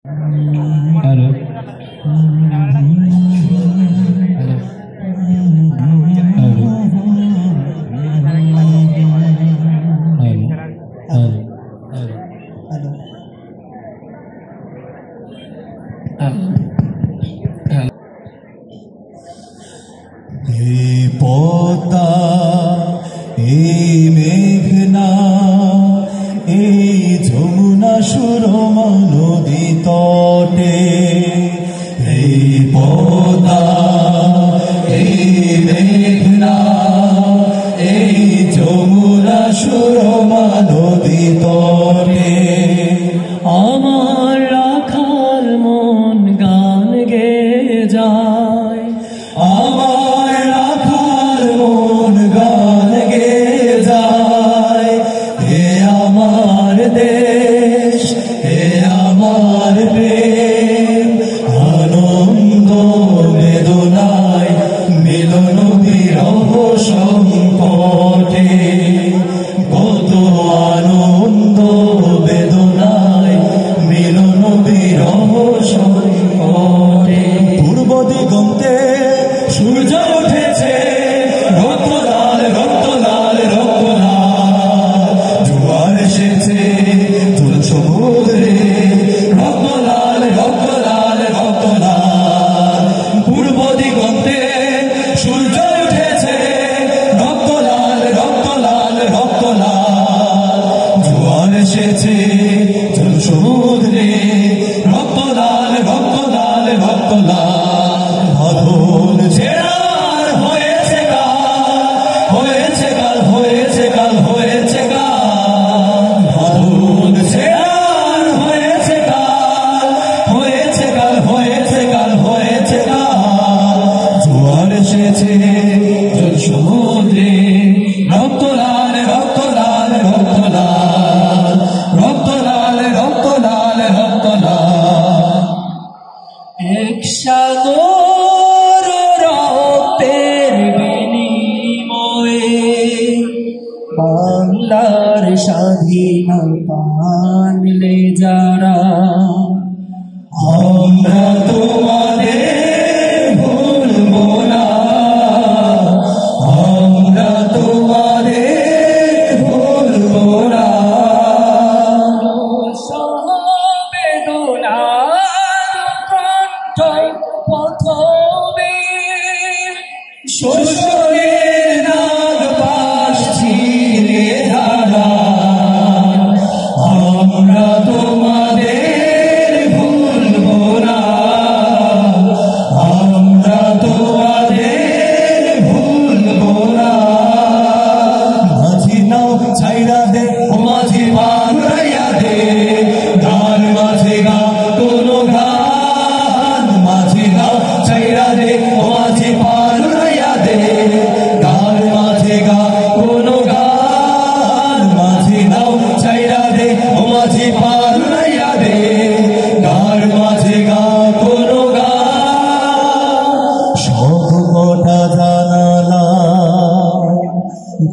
hello Padma এই মেঘনা এই যমুনা সুরমা নদী তটে এই পদ্মা এই মেঘনা এই যমুনা সুরমা নদী তটে আমার রাখাল মন গান গেয়ে যায় আমার রাখাল মন গান গেয়ে যায় হে আমার দেশ হে আমার প্রেম আনন্দ বেদনায় মিলন বিরহ সংকটে কত আনন্দ বেদনায় মিলন বিরহ সংকটে পূর্ব দিগন্তে সূর্য উঠেছে রক্ত লাল রক্ত লাল রক্ত লাল জোয়ার এসেছে তুল সমুদ্রে রক্ত লাল রক্ত লাল রক্ত লাল পূর্ব দিগন্তে সূর্য উঠেছে রক্ত লাল রক্ত লাল রক্ত লাল জোয়ার এসেছে তুল সমুদ্রে রক্ত লাল রক্ত লাল রক্ত লাল আধুন ছেড়ার হয়েছে কাল হয়েছে কাল হয়েছে কাল হয়েছে কাল আধুন ছেড়ার হয়েছে কাল হয়েছে কাল হয়েছে কাল হয়েছে কাল জোয়ার এসেছে জল সমুদ্রে রক্ত লাল রক্ত লাল রক্ত লাল রক্ত লাল রক্ত লাল রক্ত লাল এক সাগর রক্তের বিনিময়ে বাংলার স্বাধীনতা আনলে যারা আমরা তোমাদের ভুলবো না আমরা তোমাদের ভুলবো না শোষণের নাগ পাশ ছিঁড়ে ধারা আমরা তোমাদের ভুলবো না আমরা তোমাদের ভুলবো না মাঝি নাও ছাইরা দে ও মাঝি বাংলাইয়া দে গান মাঝে গা কোনো গান মাঝি নাও ছাইরা দে ও মাঝি বাংলাইয়া দে গান মাঝে গা কোনো গান মাঝি নাও ছাইরা দে ও মাঝি বাংলাইয়া দে গান মাঝে গা কোনো গান সব কটা জানালা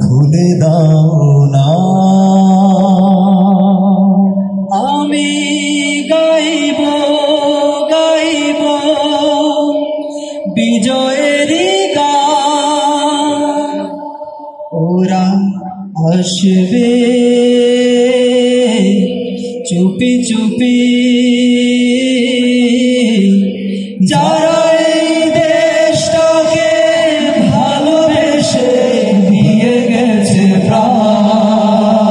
খুলে দাও না আমি গাইব গাইব বিজয়েরই গান ওরা আসবে চুপি চুপি যারা এই দেশটাকে ভালোবেসে দিয়ে গেছে প্রাণ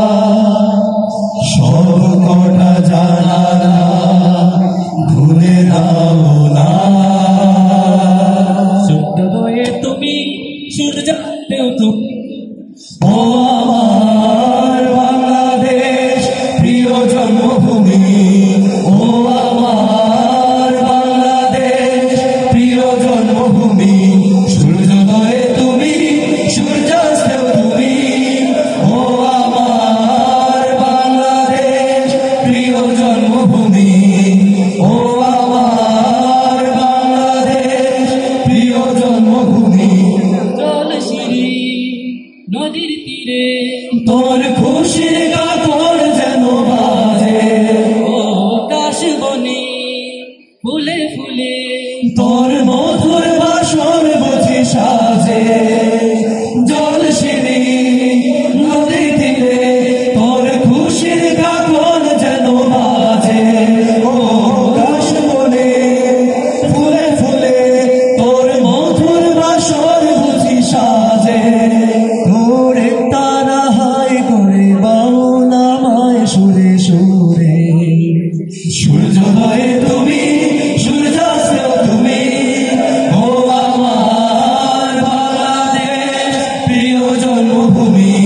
সব কটা জানালা ঘুরে দাও না সূর্যোদয়ে তুমি সূর্যাস্তেও তুমি ও আমার বাংলাদেশ প্রিয় জন্মভূমি ও আমার বাংলাদেশ ফুলে ফুলে তোর মধুর বাসর বুঝি সাজে জল শিরি নদী তীরে তোর খুশির গান যেন বাজে ও কাশ বলে ফুলে ফুলে তোর মধুর বাসর বুঝি সাজে তোর তারা হাই করে বাউলা মায় সুরে সুরে সূর্যোদয়ে তুমি সূর্যাস্তেও তুমি ও আমার বাংলাদেশ প্রিয় জন্মভূমি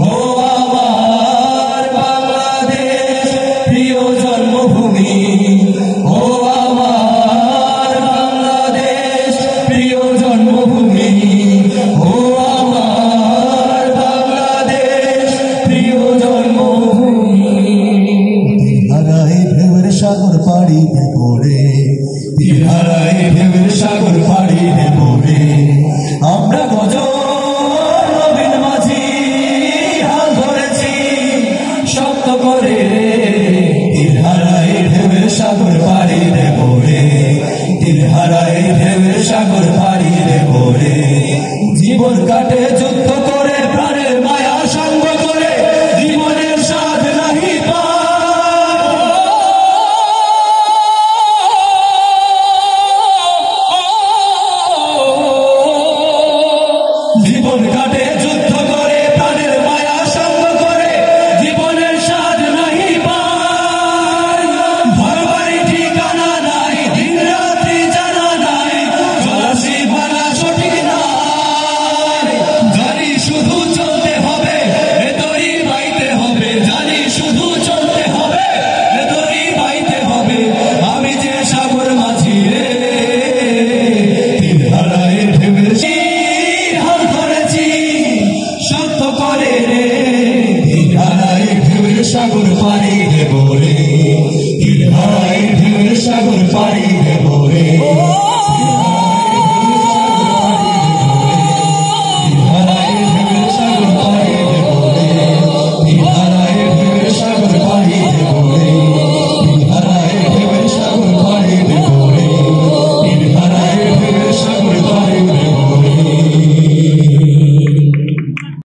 ও আমার বাংলাদেশ প্রিয় জন্মভূমি ও আমার বাংলাদেশ প্রিয় জন্মভূমি ও আমার বাংলাদেশ প্রিয় জন্মভূমি সাগর পাড়ি দেবো রে তিহারায় ঢেউয়ের সাগর পাড়ি দেবো রে আমরা গজল নবীন মাঝি হাল ধরেছি শক্ত করে রে তিহারায় ঢেউয়ের সাগর পাড়ি দেবো রে তিহারায় ঢেউয়ের সাগর পাড়ি দেবো রে জীবন কাটে যুদ্ধ করে প্রাণের মায়া সঙ্গ করে জীবনের স্বাদ নাহি জীবন কাটে যুদ্ধ করে প্রাণের মায়া সঙ্গ করে জীবনের স্বাদ নাহি পায় ঘরবাড়ি ঠিকানা নাই দিন রাত্রি জানা নাই চলাশি ভাঙা সঠিক নাই জানি শুধু চলতে হবে ভেতরই বাইতে হবে জানি শুধু চলতে হবে ভেতরই বাইতে হবে আমি যে সাগর মাঝি রে তিনহারায় ঢেউয়ের শক্ত করে রে তিনহারায় ঢেউয়ের সাগর পাড়ি দেবো রে তিনহারায়